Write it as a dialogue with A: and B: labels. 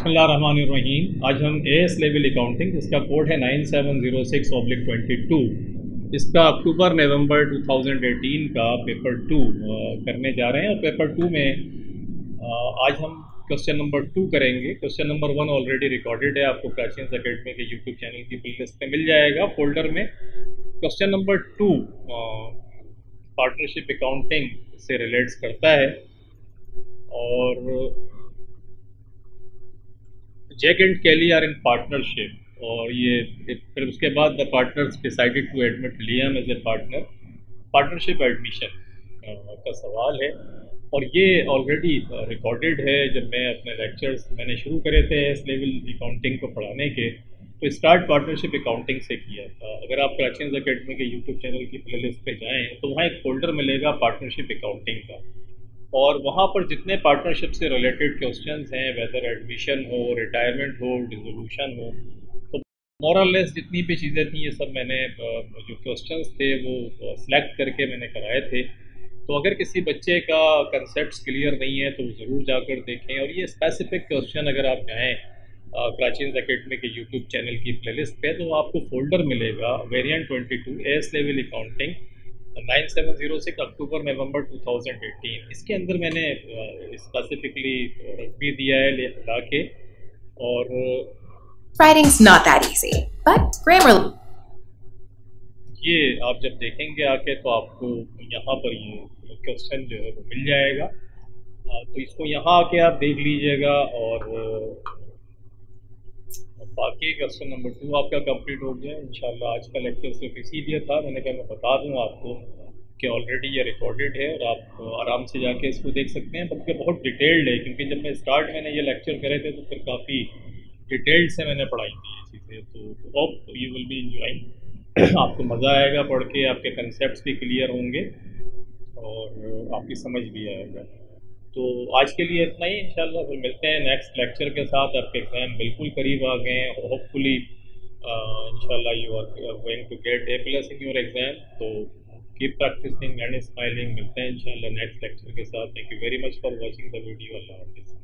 A: बिस्मिल्लाहिर्रहमानिर्रहीम। आज हम एएस लेवल अकाउंटिंग, जिसका कोड है 9706/22, इसका अक्टूबर नवंबर 2018 का पेपर 2 करने जा रहे हैं। और पेपर 2 में आज हम क्वेश्चन नंबर 2 करेंगे। क्वेश्चन नंबर 1 ऑलरेडी रिकॉर्डेड है, आपको प्राचीन एकेडमी के यूट्यूब चैनल की प्लेलिस्ट में मिल जाएगा फोल्डर में। क्वेश्चन नंबर 2 पार्टनरशिप अकाउंटिंग से रिलेट्स करता है और Jack and Kelly are in partnership, और ये फिर उसके बाद the partners decided to admit Liam as a partner. Partnership admission का सवाल है और ये ऑलरेडी रिकॉर्डेड है। जब मैं अपने लेक्चर्स मैंने शुरू करे थे इस लेवल अकाउंटिंग को पढ़ाने के, तो स्टार्ट पार्टनरशिप अकाउंटिंग से किया था। अगर आप प्राचीन एकेडमी के यूट्यूब चैनल की प्लेलिस्ट पे जाएं तो वहाँ एक फोल्डर मिलेगा पार्टनरशिप अकाउंटिंग का, और वहाँ पर जितने पार्टनरशिप से रिलेटेड क्वेश्चंस हैं, वेदर एडमिशन हो, रिटायरमेंट हो, डिसोल्यूशन हो, तो मोरल लेस जितनी भी चीज़ें थी ये सब मैंने जो क्वेश्चंस थे वो सिलेक्ट करके मैंने कराए थे। तो अगर किसी बच्चे का कंसेप्ट क्लियर नहीं है तो ज़रूर जाकर देखें। और ये स्पेसिफिक क्वेश्चन अगर आप जाएँ प्राचीन एकेडमी के यूट्यूब चैनल की प्लेलिस्ट पे, तो आपको फोल्डर मिलेगा वेरिएंट 22 एस लेवल अकाउंटिंग 9706 अक्टूबर नवंबर 2018। इसके अंदर मैंने स्पेसिफिकली रख भी दिया है ला के। और
B: Writing's not that easy, but grammar.
A: ये आप जब देखेंगे आके तो आपको यहाँ पर ये क्वेश्चन जो है वो मिल जाएगा। तो इसको यहाँ आके आप देख लीजिएगा। और बाकी क्वेश्चन नंबर 2 आपका कंप्लीट हो गया इंशाल्लाह। आज का लेक्चर सिर्फ इसीलिए था, मैंने कहा मैं बता दूँ आपको कि ऑलरेडी ये रिकॉर्डेड है और आप आराम से जाके इसको देख सकते हैं। बल्कि बहुत डिटेल्ड है, क्योंकि जब मैं स्टार्ट मैंने ये लेक्चर करे थे तो फिर काफ़ी डिटेल्ड से मैंने पढ़ाई थी ये चीज़ें। तो hope you will be enjoying. आपको मज़ा आएगा पढ़ के, आपके कंसेप्ट भी क्लियर होंगे और आपकी समझ भी आएगा। तो आज के लिए इतना ही, इंशाल्लाह फिर मिलते हैं नेक्स्ट लेक्चर के साथ। आपके एग्ज़ाम बिल्कुल करीब आ गए हैं, होपफुली इंशाल्लाह you are going to get A+ in your exam. तो कीप प्रैक्टिसिंग एंड स्माइलिंग। मिलते हैं इंशाल्लाह नेक्स्ट लेक्चर के साथ। Thank you very much for watching the video. अल्लाह हाफिज़।